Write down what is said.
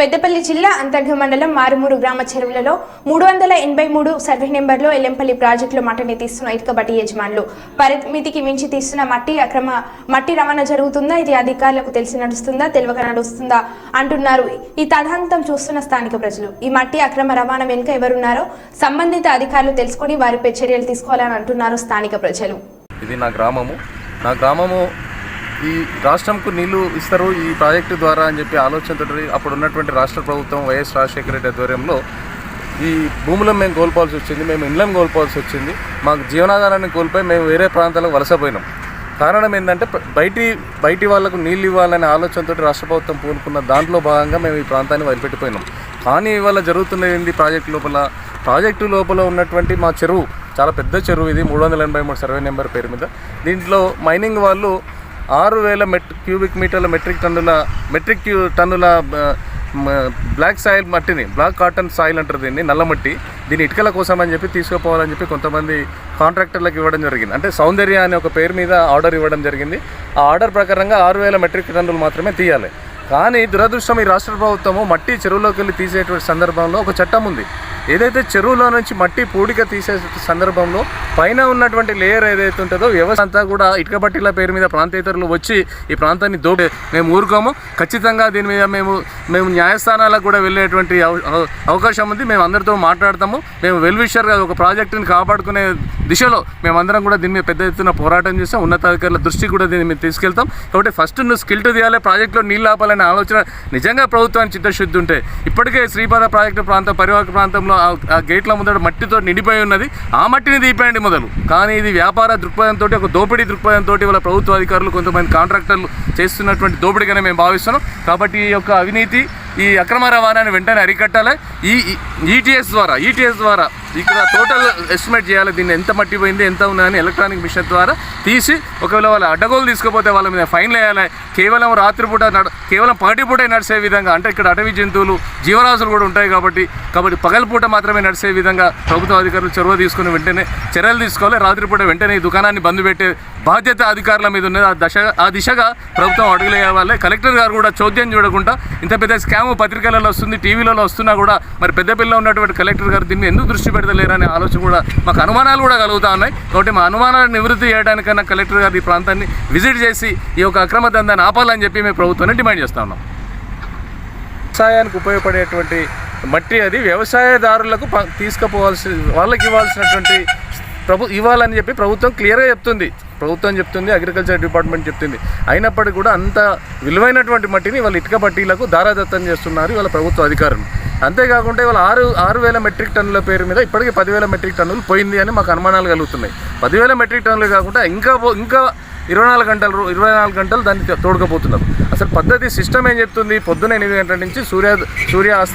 పెద్దపల్లి జిల్లా అంతర్గ మండలం మారుమూరు గ్రామ చెరువులలో 383 సర్వే నెంబర్లో ఎల్లంపల్లి ప్రాజెక్టులో మట్టిని తీస్తున్న ఇటుక బట్టి యజమానులు పరిమితికి మించి తీస్తున్న మట్టి రవాణా జరుగుతుందా, ఇది అధికారులకు తెలిసి నడుస్తుందా, తెలియక నడుస్తుందా అంటున్నారు. ఈ తదనంతం చూస్తున్న స్థానిక ప్రజలు ఈ మట్టి అక్రమ రవాణా వెనుక ఎవరున్నారో సంబంధిత అధికారులు తెలుసుకుని వారిపై చర్యలు తీసుకోవాలని అంటున్నారు స్థానిక ప్రజలు. ఇది నా గ్రామము ఈ రాష్ట్రంకు నీళ్లు ఇస్తారు ఈ ప్రాజెక్టు ద్వారా అని చెప్పి ఆలోచనతో అప్పుడు ఉన్నటువంటి రాష్ట్ర ప్రభుత్వం వైఎస్ రాజశేఖర రెడ్డి ఆధ్వర్యంలో ఈ భూములను మేము కోల్పోవాల్సి వచ్చింది, మేము ఇండ్లను కోల్పోవాల్సి వచ్చింది, మాకు జీవనాధారాన్ని కోల్పోయి మేము వేరే ప్రాంతాలకు వలసపోయినాం. కారణం ఏంటంటే బయటి వాళ్ళకు నీళ్ళు ఇవ్వాలనే ఆలోచనతో రాష్ట్ర ప్రభుత్వం పూనుకున్న దాంట్లో భాగంగా మేము ఈ ప్రాంతాన్ని వదిలిపెట్టిపోయినాం. కానీ ఇవాళ జరుగుతున్నది ప్రాజెక్టు లోపల ఉన్నటువంటి మా చెరువు చాలా పెద్ద చెరువు, ఇది 383 సర్వే నెంబర్ పేరు మీద. దీంట్లో మైనింగ్ వాళ్ళు 6000 క్యూబిక్ మీటర్ల మెట్రిక్ టన్నుల బ్లాక్ సాయిల్ మట్టిని, బ్లాక్ కాటన్ సాయిల్ అంటారు దీన్ని, నల్ల మట్టి, దీన్ని ఇటుకల కోసం అని చెప్పి తీసుకుపోవాలని చెప్పి కొంతమంది కాంట్రాక్టర్లకు ఇవ్వడం జరిగింది. అంటే సౌందర్య అనే ఒక పేరు మీద ఆర్డర్ ఇవ్వడం జరిగింది. ఆ ఆర్డర్ ప్రకారంగా 6000 మెట్రిక్ టన్నులు మాత్రమే తీయాలి. కానీ దురదృష్టం ఈ రాష్ట్ర ప్రభుత్వము మట్టి చెరువులోకి వెళ్ళి తీసేటువంటి సందర్భంలో ఒక చట్టం ఉంది. ఏదైతే చెరువులో నుంచి మట్టి పూడిక తీసే సందర్భంలో పైన ఉన్నటువంటి లేయర్ ఏదైతే ఉంటుందో వ్యవస్థ అంతా కూడా ఇటుక బట్టీల పేరు మీద ప్రాంతేతరులు వచ్చి ఈ ప్రాంతాన్ని మేము ఊరుకోము. ఖచ్చితంగా దీని మీద మేము న్యాయస్థానాలకు కూడా వెళ్ళేటువంటి అవకాశం ఉంది. మేము అందరితో మాట్లాడతాము. మేము వెల్విషర్గా ఒక ప్రాజెక్టుని కాపాడుకునే దిశలో మేమందరం కూడా దీని మీద పెద్ద ఎత్తున పోరాటం చేస్తాం. ఉన్నతాధికారుల దృష్టికి కూడా దీన్ని మేము తీసుకెళ్తాం. కాబట్టి ఫస్ట్ నువ్వు స్కిల్ తీయాలి, ప్రాజెక్టులో నీళ్ళు ఆపాలనే ఆలోచన నిజంగా ప్రభుత్వానికి చిత్తశుద్ధి ఉంటే ఇప్పటికే శ్రీపాద ప్రాజెక్టు పరివాహక ప్రాంతంలో ఆ గేట్ల ముందర మట్టితో నిండిపోయి ఉన్నది. ఆ మట్టిని తీపేయండి మొదలు. కానీ ఇది వ్యాపార దృక్పథంతో, ఒక దోపిడీ దృక్పథంతో వాళ్ళ ప్రభుత్వ అధికారులు కొంతమంది కాంట్రాక్టర్లు చేస్తున్నటువంటి దోపిడీగానే మేము భావిస్తున్నాం. కాబట్టి ఈ యొక్క అవినీతి, ఈ అక్రమ రవాణాని వెంటనే అరికట్టాలి. ఈ ఈటీఎస్ ద్వారా ఇక్కడ టోటల్ ఎస్టిమేట్ చేయాలి, దీన్ని ఎంత మట్టి పోయింది, ఎంత ఉన్నదని ఎలక్ట్రానిక్ మిషన్ ద్వారా తీసి ఒకవేళ వాళ్ళ అడ్డగోలు తీసుకుపోతే వాళ్ళ మీద ఫైన్లు వేయాలి. కేవలం రాత్రిపూట కేవలం పగటిపూట నడిచే విధంగా, అంటే ఇక్కడ అటవీ జంతువులు, జీవరాశులు కూడా ఉంటాయి కాబట్టి పగలపూట మాత్రమే నడిచే విధంగా ప్రభుత్వ అధికారులు చొరవ తీసుకుని వెంటనే చర్యలు తీసుకోవాలి. రాత్రిపూట వెంటనే ఈ దుకాణాన్ని బంద్ పెట్టే బాధ్యత అధికారుల మీద ఉన్నది. ఆ దిశగా ప్రభుత్వం అడుగులు వేయాలి. కలెక్టర్ గారు కూడా చోద్యం చూడకుండా, ఇంత పెద్ద స్కామ్ పత్రికలలో వస్తుంది, టీవీలలో వస్తున్నా కూడా మరి పెద్దపల్లిలో ఉన్నటువంటి కలెక్టర్ గారు దీన్ని ఎందుకు దృష్టి పెడతలేరనే ఆలోచన కూడా మాకు అనుమానాలు కూడా కలుగుతూ ఉన్నాయి. కాబట్టి మా అనుమానాలను నివృత్తి చేయడానికన్నా కలెక్టర్ గారు ఈ ప్రాంతాన్ని విజిట్ చేసి ఈ యొక్క అక్రమ దందాన్ని ఆపాలని చెప్పి మేము ప్రభుత్వాన్ని డిమాండ్ చేస్తూ ఉన్నాం. వ్యవసాయానికి ఉపయోగపడేటువంటి మట్టి అది వ్యవసాయదారులకు వాళ్ళకి ఇవ్వాల్సినటువంటి ఇవ్వాలని చెప్పి ప్రభుత్వం క్లియర్గా చెప్తుంది. అగ్రికల్చర్ డిపార్ట్మెంట్ చెప్తుంది. అయినప్పటికీ కూడా అంత విలువైనటువంటి మట్టిని వాళ్ళ ఇటుక బట్టీలకు దారాదత్తం చేస్తున్నారు వాళ్ళ ప్రభుత్వ అధికారులు. అంతేకాకుండా ఇవాళ 6000 మెట్రిక్ టన్నుల పేరు మీద ఇప్పటికీ 10,000 మెట్రిక్ టన్నులు పోయింది అని మాకు అనుమానాలు కలుగుతున్నాయి. 10,000 మెట్రిక్ టన్నులు కాకుండా ఇంకా 24 గంటలు దాన్ని తోడుకపోతున్నారు. అసలు పద్ధతి సిస్టమ్ ఏం చెప్తుంది? పొద్దున్న 8 గంటల నుంచి సూర్యాస్త